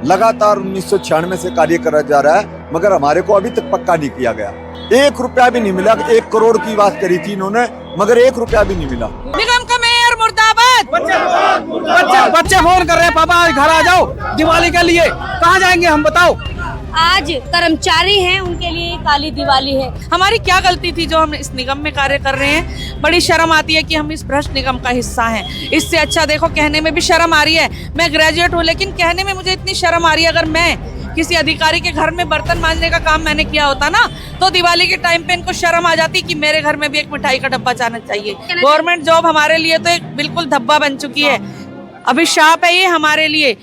लगातार 1996 से कार्य करा जा रहा है, मगर हमारे को अभी तक पक्का नहीं किया गया। 1 रुपया भी नहीं मिला। 1 करोड़ की बात करी थी इन्होंने, मगर 1 रुपया भी नहीं मिला। निगम का मेयर मुर्दाबाद। बच्चे फोन कर रहे हैं, पापा घर आ जाओ दिवाली के लिए। कहाँ जाएंगे हम, बताओ। आज कर्मचारी हैं, उनके लिए काली दिवाली है। हमारी क्या गलती थी जो हम इस निगम में कार्य कर रहे हैं? बड़ी शर्म आती है कि हम इस भ्रष्ट निगम का हिस्सा हैं। इससे अच्छा देखो, कहने में भी शर्म आ रही है। मैं ग्रेजुएट हूँ, लेकिन कहने में मुझे इतनी शर्म आ रही है। अगर मैं किसी अधिकारी के घर में बर्तन मांजने का काम मैंने किया होता ना, तो दिवाली के टाइम पे इनको शर्म आ जाती कि मेरे घर में भी एक मिठाई का डब्बा जाना चाहिए। गवर्नमेंट जॉब हमारे लिए तो एक बिल्कुल धब्बा बन चुकी है, अभिशाप है ये हमारे लिए।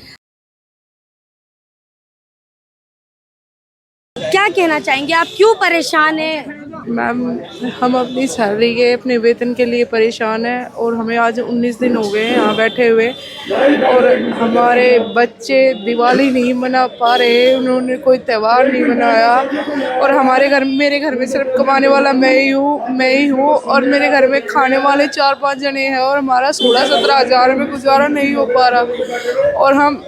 क्या कहना चाहेंगे आप, क्यों परेशान हैं? मैम, हम अपनी सैलरी के, अपने वेतन के लिए परेशान हैं और हमें आज 19 दिन हो गए हैं यहाँ बैठे हुए, और हमारे बच्चे दिवाली नहीं मना पा रहे, उन्होंने कोई त्यौहार नहीं मनाया। और मेरे घर में सिर्फ कमाने वाला मैं ही हूँ और मेरे घर में खाने वाले 4-5 जने हैं, और हमारा 16-17 हज़ार में गुजारा नहीं हो पा रहा। और हम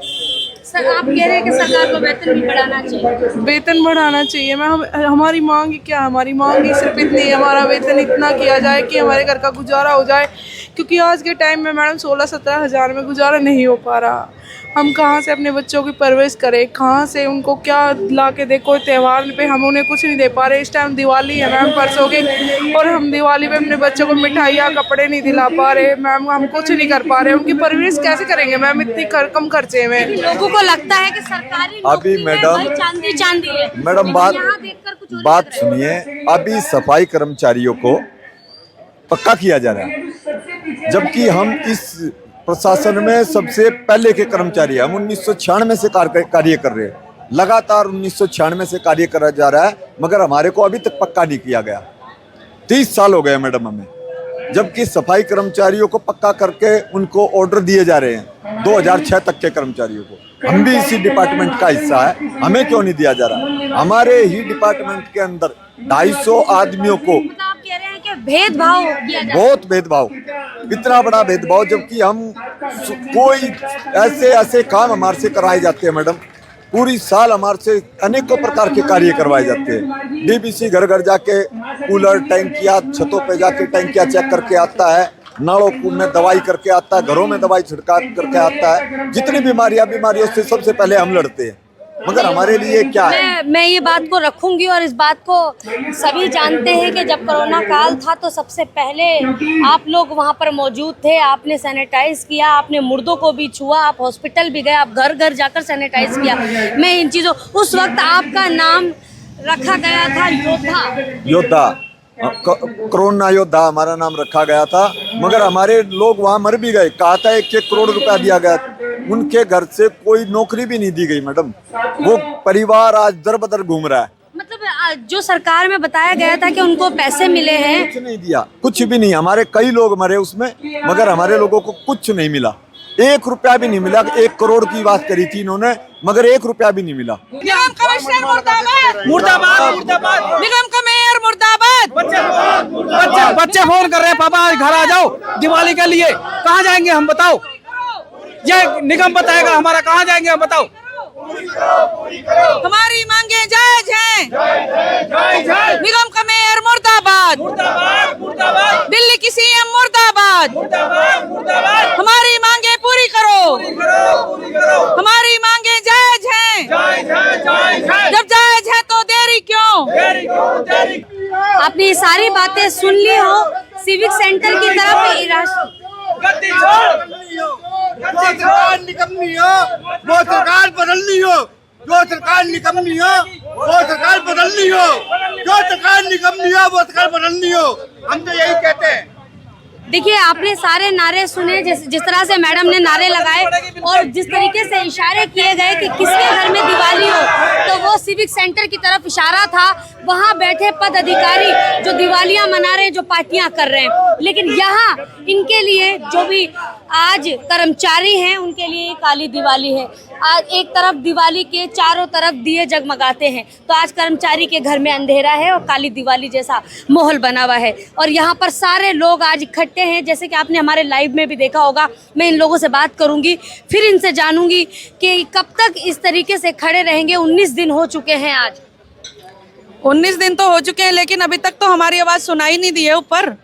सर, आप कह रहे हैं कि सरकार को वेतन भी बढ़ाना चाहिए। वेतन बढ़ाना चाहिए मैम। हमारी मांग क्या, हमारी मांग ही सिर्फ इतनी है, हमारा वेतन इतना किया जाए कि हमारे घर का गुजारा हो जाए। क्योंकि आज के टाइम में मैडम 16-17 हज़ार में गुजारा नहीं हो पा रहा। हम कहाँ से अपने बच्चों की परवरिश करें, कहाँ से उनको क्या ला के दे? कोई त्यौहार पे हम उन्हें कुछ नहीं दे पा रहे। इस टाइम दिवाली है मैम, परसों की, और हम दिवाली पे अपने बच्चों को मिठाइयाँ, कपड़े नहीं दिला पा रहे मैम। हम कुछ नहीं कर पा रहे। उनकी परवरिश कैसे करेंगे मैम इतनी कम खर्चे में? लोगों को लगता है कि सरकारी अभी मैडम चांदी है। मैडम बात सुनिए। अभी सफाई कर्मचारियों को पक्का किया जा रहा है, जबकि हम इस प्रशासन में सबसे पहले के कर्मचारी हैं। हम 1996 से कार्य कर रहे हैं। लगातार 1996 से कार्य करा जा रहा है, मगर हमारे को अभी तक पक्का नहीं किया गया। 30 साल हो गए मैडम हमें, जबकि सफाई कर्मचारियों को पक्का करके उनको ऑर्डर दिए जा रहे हैं 2006 तक के कर्मचारियों को। हम भी इसी डिपार्टमेंट का हिस्सा है, हमें क्यों नहीं दिया जा रहा? हमारे ही डिपार्टमेंट के अंदर 250 आदमियों को आप कह रहे हैं कि भेदभाव किया जा रहा है। बहुत भेदभाव, इतना बड़ा भेदभाव, जबकि हम कोई ऐसे काम हमारे से कराए जाते हैं मैडम। पूरी साल हमारे से अनेकों प्रकार के कार्य करवाए जाते हैं। डीबीसी घर घर जाके कूलर, टैंकियाँ, छतों पे जाके टैंकियाँ चेक करके आता है, नालों में दवाई करके आता है, घरों में दवाई छिड़काव करके आता है। जितनी बीमारियों से सबसे पहले हम लड़ते हैं, मगर हमारे लिए क्या है? मैं ये बात को रखूंगी, और इस बात को सभी जानते हैं कि जब कोरोना काल था तो सबसे पहले आप लोग वहाँ पर मौजूद थे। आपने सैनिटाइज किया, आपने मुर्दों को भी छुआ, आप हॉस्पिटल भी गए, आप घर घर जाकर सैनिटाइज किया। मैं इन चीज़ों, उस वक्त आपका नाम रखा गया था योद्धा। कोरोना योद्धा हमारा नाम रखा गया था, मगर हमारे लोग वहाँ मर भी गए। कहा था 1 करोड़ रुपया दिया गया, उनके घर से कोई नौकरी भी नहीं दी गई मैडम। वो परिवार आज दर बदर घूम रहा है। मतलब जो सरकार में बताया गया था कि उनको पैसे मिले हैं, कुछ नहीं दिया, कुछ भी नहीं। हमारे कई लोग मरे उसमें, मगर हमारे लोगों को कुछ नहीं मिला। 1 रुपया भी नहीं मिला। 1 करोड़ की बात करी थी इन्होंने, मगर 1 रुपया भी नहीं मिला। निगम कमिश्नर मुर्दाबाद। मुर्दाबाद। निगम का मेयर मुर्दाबाद। बच्चे फोन कर रहे हैं, पापा घर आ जाओ दिवाली के लिए। कहाँ जाएंगे हम, बताओ। ये निगम बताएगा हमारा, कहाँ जाएंगे हम, बताओ। हमारी मांगे जायज हैं। निगम का मेयर मुर्दाबाद। दिल्ली की सीएम मुर्दाबाद। हमारी मांगे पूरी करो। हमारी मांगे जायज हैं। जब जायज है तो देरी क्यों? आपने ये सारी बातें सुन ली हो। सिविक सेंटर की तरफ जो सरकार निकम्मी हो वो सरकार बदलनी हो, जो सरकार निकम्मी हो वो सरकार बदलनी हो, जो सरकार निकम्मी हो वो सरकार बदलनी हो। हम तो यही कहते हैं। देखिए, आपने सारे नारे सुने, जिस तरह से मैडम ने नारे लगाए और जिस तरीके से इशारे किए गए कि किसके घर में दिवाली हो, तो वो सिविक सेंटर की तरफ इशारा था। वहाँ बैठे पद अधिकारी जो दिवालियाँ मना रहे हैं, जो पार्टियाँ कर रहे हैं, लेकिन यहाँ इनके लिए जो भी आज कर्मचारी हैं उनके लिए काली दिवाली है। आज एक तरफ दिवाली के चारों तरफ दिए जगमगाते हैं, तो आज कर्मचारी के घर में अंधेरा है और काली दिवाली जैसा माहौल बना हुआ है। और यहाँ पर सारे लोग आज इकट्ठे हैं, जैसे कि आपने हमारे लाइव में भी देखा होगा। मैं इन लोगों से बात करूंगी, फिर इनसे जानूंगी कि कब तक इस तरीके से खड़े रहेंगे। 19 दिन हो चुके हैं, आज 19 दिन तो हो चुके हैं, लेकिन अभी तक तो हमारी आवाज सुनाई नहीं दी है। ऊपर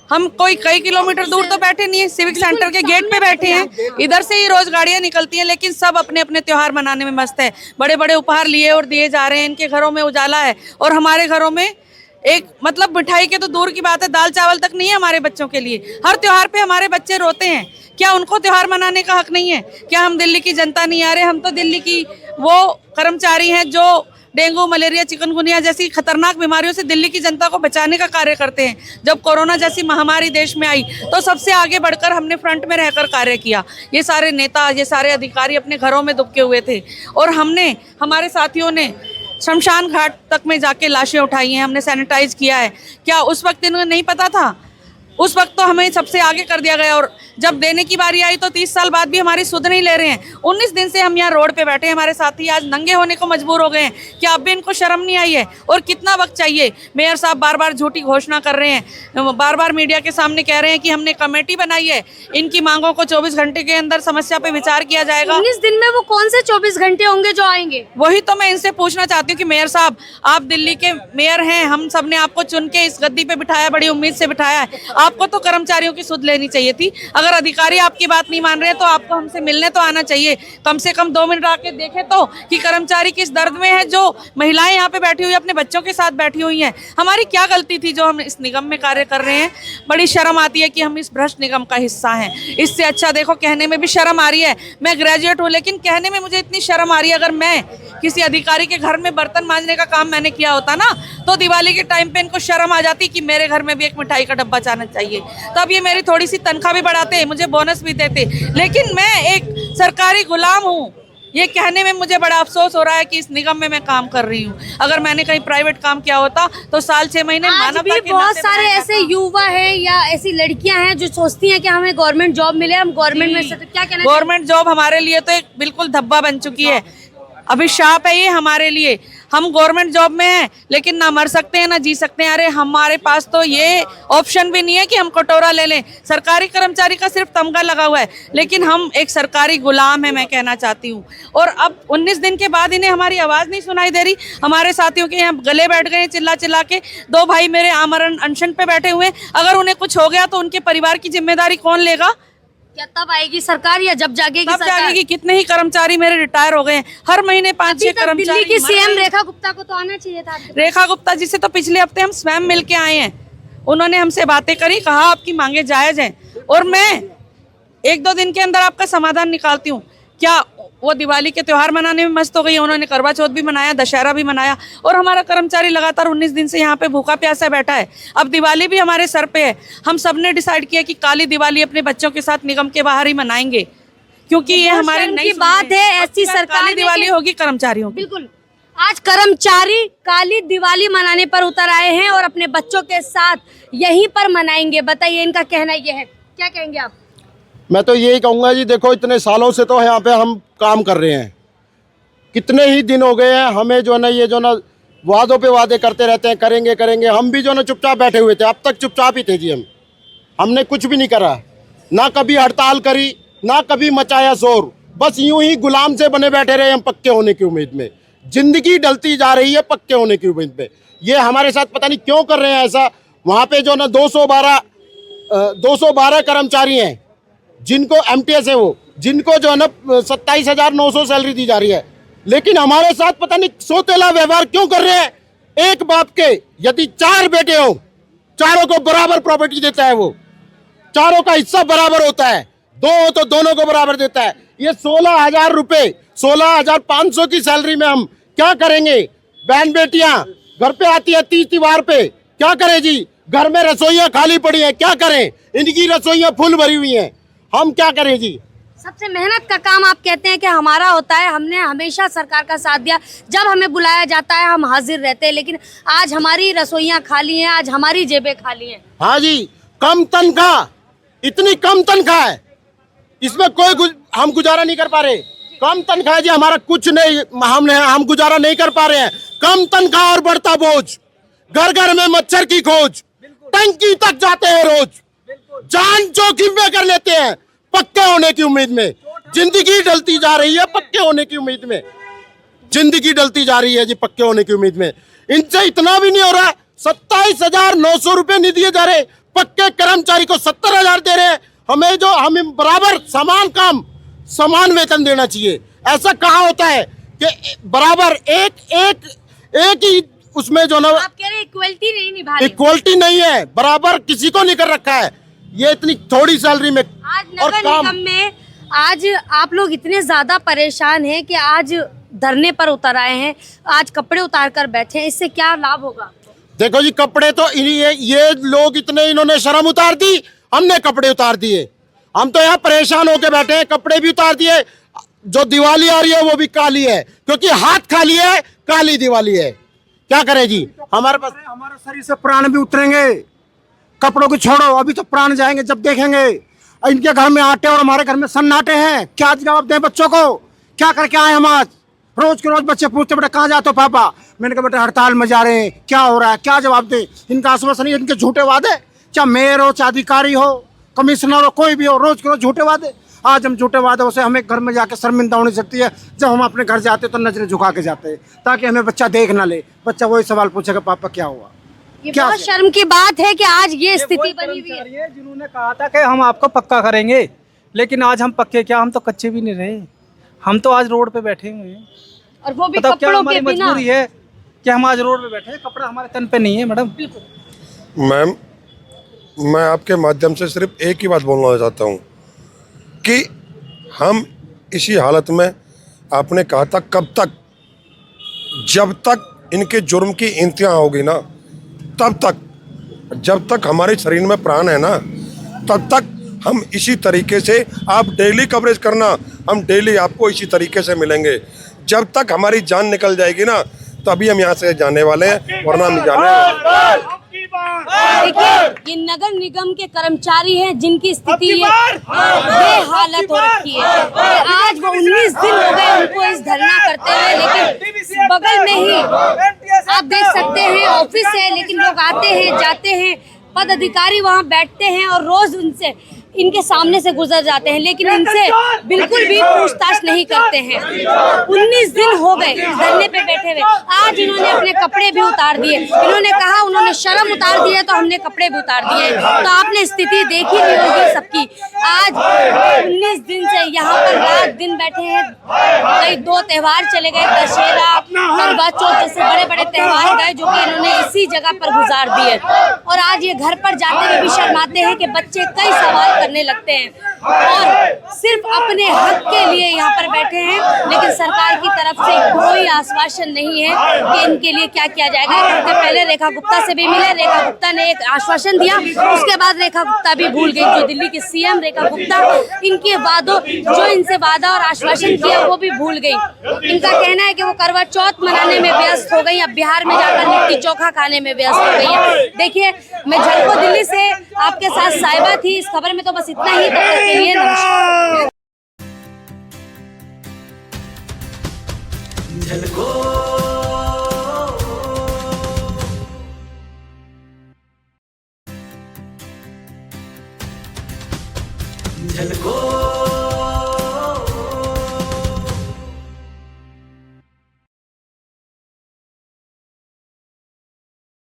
हम कोई कई किलोमीटर दूर तो बैठे नहीं है, सिविक सेंटर के गेट पे बैठे हैं। इधर से ही रोज गाड़ियां निकलती हैं, लेकिन सब अपने अपने त्योहार मनाने में मस्त है। बड़े बड़े उपहार लिए और दिए जा रहे हैं। इनके घरों में उजाला है और हमारे घरों में एक मतलब मिठाई के तो दूर की बात है, दाल चावल तक नहीं है हमारे बच्चों के लिए। हर त्योहार पे हमारे बच्चे रोते हैं। क्या उनको त्योहार मनाने का हक नहीं है? क्या हम दिल्ली की जनता नहीं आ रहे? हम तो दिल्ली की वो कर्मचारी हैं जो डेंगू, मलेरिया, चिकनगुनिया जैसी खतरनाक बीमारियों से दिल्ली की जनता को बचाने का कार्य करते हैं। जब कोरोना जैसी महामारी देश में आई तो सबसे आगे बढ़कर हमने फ्रंट में रहकर कार्य किया। ये सारे नेता, ये सारे अधिकारी अपने घरों में दुबके हुए थे और हमने, हमारे साथियों ने शमशान घाट तक में जाके लाशें उठाई हैं। हमने सैनिटाइज किया है। क्या उस वक्त इन्हें नहीं पता था? उस वक्त तो हमें सबसे आगे कर दिया गया और जब देने की बारी आई तो 30 साल बाद भी हमारी सुध नहीं ले रहे हैं। 19 दिन से हम यहाँ रोड पे बैठे हैं। हमारे साथी आज नंगे होने को मजबूर हो गए हैं। क्या अब भी इनको शर्म नहीं आई है? और कितना वक्त चाहिए? मेयर साहब बार बार झूठी घोषणा कर रहे हैं, बार बार मीडिया के सामने कह रहे हैं कि हमने कमेटी बनाई है, इनकी मांगों को 24 घंटे के अंदर समस्या पे विचार किया जाएगा। 19 दिन में वो कौन से 24 घंटे होंगे जो आएंगे? वही तो मैं इनसे पूछना चाहती हूँ कि मेयर साहब, आप दिल्ली के मेयर हैं, हम सब ने आपको चुन के इस गद्दी पे बिठाया, बड़ी उम्मीद से बिठाया है। आपको तो कर्मचारियों की सुध लेनी चाहिए थी। अगर अधिकारी आपकी बात नहीं मान रहे तो आपको हमसे मिलने तो आना चाहिए। कम से कम 2 मिनट आके देखे तो कि कर्मचारी किस दर्द में है। जो महिलाएं यहाँ पे बैठी हुई अपने बच्चों के साथ बैठी हुई हैं, हमारी क्या गलती थी जो हम इस निगम में कार्य कर रहे हैं? बड़ी शर्म आती है कि हम इस भ्रष्ट निगम का हिस्सा हैं। इससे अच्छा देखो, कहने में भी शर्म आ रही है। मैं ग्रेजुएट हूँ, लेकिन कहने में मुझे इतनी शर्म आ रही है। अगर मैं किसी अधिकारी के घर में बर्तन मांजने का काम मैंने किया होता ना, तो दिवाली के टाइम पे इनको शर्म आ जाती कि मेरे घर में भी एक मिठाई का डब्बा जाना चाहिए। तब ये मेरी थोड़ी सी तनख्वाह भी बढ़ाते, मुझे बोनस भी देते। लेकिन मैं एक सरकारी गुलाम हूँ, ये कहने में मुझे बड़ा अफसोस हो रहा है कि इस निगम में मैं काम कर रही हूँ। अगर मैंने कहीं प्राइवेट काम किया होता तो साल 6 महीने आज भी बहुत सारे ऐसे युवा हैं या ऐसी लड़कियां हैं जो सोचती हैं कि हमें गवर्नमेंट जॉब मिले, हम गवर्नमेंट में से, तो क्या कहना? गवर्नमेंट जॉब हमारे लिए तो एक बिल्कुल धब्बा बन चुकी है, अभिशाप है ये हमारे लिए। हम गवर्नमेंट जॉब में हैं, लेकिन ना मर सकते हैं ना जी सकते हैं। अरे हमारे पास तो ये ऑप्शन भी नहीं है कि हम कटोरा ले लें। सरकारी कर्मचारी का सिर्फ तमगा लगा हुआ है, लेकिन हम एक सरकारी गुलाम है, मैं कहना चाहती हूँ। और अब 19 दिन के बाद इन्हें हमारी आवाज़ नहीं सुनाई दे रही। हमारे साथियों के यहाँ गले बैठ गए चिल्ला चिल्ला के। 2 भाई मेरे आमरण अनशन पे बैठे हुए हैं। अगर उन्हें कुछ हो गया तो उनके परिवार की जिम्मेदारी कौन लेगा? क्या तब आएगी सरकार या जब जागेगी तब सरकार? जागेगी। कितने ही कर्मचारी मेरे रिटायर हो गए हैं। हर महीने 5-6 कर्मचारी। दिल्ली की सीएम रेखा गुप्ता को तो आना चाहिए था। रेखा गुप्ता जी से तो पिछले हफ्ते हम स्वयं मिल के आए हैं। उन्होंने हमसे बातें करी, कहा आपकी मांगे जायज हैं और मैं 1-2 दिन के अंदर आपका समाधान निकालती हूँ। क्या वो दिवाली के त्योहार मनाने में मस्त हो गई? उन्होंने करवा चौथ भी मनाया, दशहरा भी मनाया और हमारा कर्मचारी लगातार 19 दिन से यहाँ पे भूखा प्यासा बैठा है। अब दिवाली भी हमारे सर पे है। हम सब ने डिसाइड किया कि काली दिवाली अपने बच्चों के साथ निगम के बाहर ही मनाएंगे, क्योंकि ये हमारी नई बात है। ऐसी सरकार काली दिवाली होगी कर्मचारियों की। बिल्कुल। आज कर्मचारी काली दिवाली मनाने पर उतर आए हैं और अपने बच्चों के साथ यहीं पर मनाएंगे। बताइए, इनका कहना ये है, क्या कहेंगे आप? मैं तो यही कहूँगा जी, देखो इतने सालों से तो यहाँ पे हम काम कर रहे हैं, कितने ही दिन हो गए हैं। हमें जो है ना, ये जो ना वादों पे वादे करते रहते हैं, करेंगे करेंगे। हम भी जो ना चुपचाप बैठे हुए थे, अब तक चुपचाप ही थे जी। हमने कुछ भी नहीं करा, ना कभी हड़ताल करी, ना कभी मचाया शोर। बस यूं ही गुलाम से बने बैठे रहे हम पक्के होने की उम्मीद में। जिंदगी डलती जा रही है पक्के होने की उम्मीद में। ये हमारे साथ पता नहीं क्यों कर रहे हैं ऐसा। वहाँ पे जो ना 212 कर्मचारी हैं जिनको MTS है, वो जिनको जो है ना 27,900 सैलरी दी जा रही है, लेकिन हमारे साथ पता नहीं सोतेला व्यवहार क्यों कर रहे हैं। एक बाप के यदि 4 बेटे हो, चारों को बराबर प्रॉपर्टी देता है, वो चारों का हिस्सा बराबर होता है। 2 हो तो दोनों को बराबर देता है। ये 16,000 रुपये, 16,500 की सैलरी में हम क्या करेंगे? बहन बेटियां घर पे आती है 30 त्योहार पे, क्या करें जी? घर में रसोइयां खाली पड़ी हैं, क्या करें? इनकी रसोइयां फुल भरी हुई हैं, हम क्या करें जी? सबसे मेहनत का काम आप कहते हैं कि हमारा होता है। हमने हमेशा सरकार का साथ दिया, जब हमें बुलाया जाता है हम हाजिर रहते हैं, लेकिन आज हमारी रसोइयां खाली हैं, आज हमारी जेबें खाली हैं। हाँ जी, कम तनख्वाह, इतनी कम तनख्वाह है, इसमें कोई हम गुजारा नहीं कर पा रहे। कम तनख्वाह जी, हमारा कुछ नहीं, हम गुजारा नहीं कर पा रहे हैं। कम तनख्वाह और बढ़ता बोझ, घर घर में मच्छर की खोज, टंकी तक जाते हैं रोज, जान जोखिम में कर लेते हैं पक्के होने की उम्मीद में। जिंदगी ढलती जा रही है पक्के होने की उम्मीद में, जिंदगी ढलती जा रही है जी पक्के होने की उम्मीद में। इनसे इतना भी नहीं हो रहा, 27,900 रुपए नहीं दिए जा रहे, पक्के कर्मचारी को 70,000 दे रहे हैं। हमें बराबर समान काम समान वेतन देना चाहिए। ऐसा कहाँ होता है कि बराबर एक ही उसमें जो ना, आप कह रहे इक्वलिटी नहीं निभा रही। इक्वलिटी नहीं है, बराबर किसी को नहीं कर रखा है। ये इतनी थोड़ी सैलरी में आज और नगर काम। निगम में आज आप लोग इतने ज्यादा परेशान हैं कि आज धरने पर उतर आए हैं, आज कपड़े उतार कर बैठे हैं, इससे क्या लाभ होगा? देखो जी, कपड़े तो ये लोग इन्होंने शर्म उतार दी, हमने कपड़े उतार दिए। हम तो यहाँ परेशान होके बैठे हैं, कपड़े भी उतार दिए। जो दिवाली आ रही है वो भी काली है, क्योंकि हाथ खाली है, काली दिवाली है। क्या करें जी, हमारे पास हमारे शरीर से प्राण भी उतरेंगे। कपड़ों को छोड़ो, अभी तो प्राण जाएंगे जब देखेंगे इनके घर में आटे और हमारे घर में सन्नाटे हैं। क्या जवाब दें बच्चों को? क्या करके आए हम आज? रोज के रोज बच्चे पूछते बेटा कहाँ जाते हो पापा? मैंने कहा बेटा हड़ताल में जा रहे हैं। क्या हो रहा है? क्या जवाब दें? इनका आश्वासन, इनके झूठे वादे, चाहे मेयर हो, चाहे अधिकारी हो, कमिश्नर हो, कोई भी हो, रोज के रोज झूठे वादे। आज हम झूठे वादों से हमें घर में जाकर शर्मिंदा होनी सकती है। जब हम अपने घर जाते तो नजरें झुका के जाते हैं, ताकि हमें बच्चा देख ना ले। बच्चा वही सवाल पूछेगा पापा क्या हुआ? ये क्या बहुत शर्म की बात है कि आज ये स्थिति बनी हुई है। जिन्होंने कहा था कि हम आपको पक्का करेंगे, लेकिन आज हम पक्के क्या, हम तो कच्चे भी नहीं रहे। हम तो आज रोड पे बैठे हुए हैं, और वो भी बताओ क्या कपड़ों हमारी के बिना। मजबूरी है कि हम आज रोड पे बैठे हैं? कपड़ा हमारे तन पे नहीं है मैडम। मैम, मैं आपके माध्यम से सिर्फ एक ही बात बोलना चाहता हूँ कि हम इसी हालत में, आपने कहा था कब तक, जब तक इनके जुर्म की इंतहा होगी ना तब तक, जब तक हमारे शरीर में प्राण है ना तब तक हम इसी तरीके से, आप डेली कवरेज करना, हम डेली आपको इसी तरीके से मिलेंगे। जब तक हमारी जान निकल जाएगी ना तभी हम यहाँ से जाने वाले हैं, वरना हम जाने। देखिए, ये नगर निगम के कर्मचारी हैं जिनकी स्थिति ये हालत हो रखी है कि आज वो 19 दिन हो गए उनको इस धरना करते हुए, लेकिन बगल में ही आप देख सकते हैं ऑफिस है, लेकिन लोग आते हैं जाते हैं, पद अधिकारी वहाँ बैठते हैं और रोज उनसे इनके सामने से गुजर जाते हैं, लेकिन इनसे बिल्कुल भी पूछताछ नहीं करते हैं। 19 दिन हो गए धरने पे बैठे हुए, आज इन्होंने अपने कपड़े भी उतार दिए। इन्होंने कहा उन्होंने शर्म उतार दी है तो हमने कपड़े भी उतार दिए। तो आपने स्थिति देखी नहीं होगी सबकी। आज 19 दिन से यहाँ पर रात दिन बैठे हैं। कई 2 त्योहार चले गए, दशहरा, करवा चौथ जैसे बड़े बड़े त्योहार गए जो कि इन्होंने इसी जगह पर गुजार दिए। और आज ये घर पर जाते हुए भी शर्माते हैं कि बच्चे कई सवाल करने लगते हैं और सिर्फ अपने हक के लिए यहाँ पर बैठे हैं, लेकिन सरकार की तरफ से कोई आश्वासन नहीं है कि इनके लिए क्या किया जाएगा। इससे पहले रेखा गुप्ता से भी मिले, रेखा गुप्ता ने एक आश्वासन दिया, उसके बाद रेखा गुप्ता भी भूल गई। जो दिल्ली की सीएम रेखा गुप्ता, इनके वादों, जो इनसे वादा और आश्वासन किया वो भी भूल गई। इनका कहना है कि वो करवा चौथ मनाने में व्यस्त हो गई, अब बिहार में जाकर लिट्टी चोखा खाने में व्यस्त हो गई है। देखिए, मैं झलको दिल्ली से आपके साथ साहिबा थी। इस खबर में तो बस इतना ही। तब तक के लिए नमस्कार। झलको